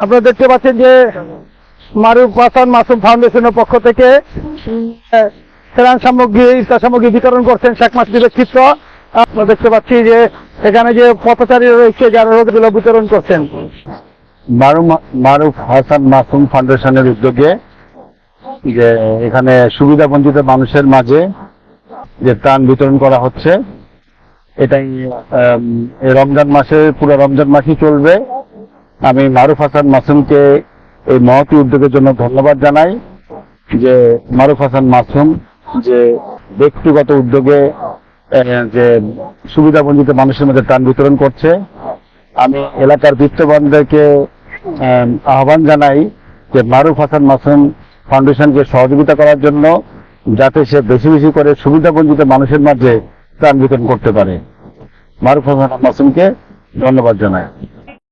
আপনারা দেখতে পাচ্ছেন যে মারুফ হাসান মাসুম ফাউন্ডেশনের পক্ষ থেকে ত্রাণ সামগ্রী, ইফতার সামগ্রী বিতরণ করছেন শেখ মাসুদের চিত্র। আমরা দেখতে পাচ্ছি যে এখানে যে পথচারী রয়েছে যারা রোগগুলো বিতরণ করছেন। মারুফ হাসান মাসুম ফাউন্ডেশনের উদ্যোগে যে এখানে সুবিধা বঞ্চিত মানুষের মাঝে যে ত্রাণ বিতরণ করা হচ্ছে, এটাই রমজান মাসে পুরো রমজান মাসই চলবে। আমি মারুফ হাসান মাসুমকে এই মহৎ উদ্যোগের জন্য ধন্যবাদ জানাই। যে মারুফ হাসান মাসুম যে ব্যক্তিগত উদ্যোগে যে সুবিধা বঞ্চিত মানুষের মধ্যে ত্রাণ বিতরণ করছে, আমি এলাকার বিত্তবানদেরকে আহ্বান জানাই যে মারুফ হাসান মাসুম ফাউন্ডেশনকে সহযোগিতা করার জন্য, যাতে সে বেশি বেশি করে সুবিধা বঞ্চিত মানুষের মাঝে ত্রাণ বিতরণ করতে পারে। মারুফ হাসান মাসুমকে ধন্যবাদ জানাই।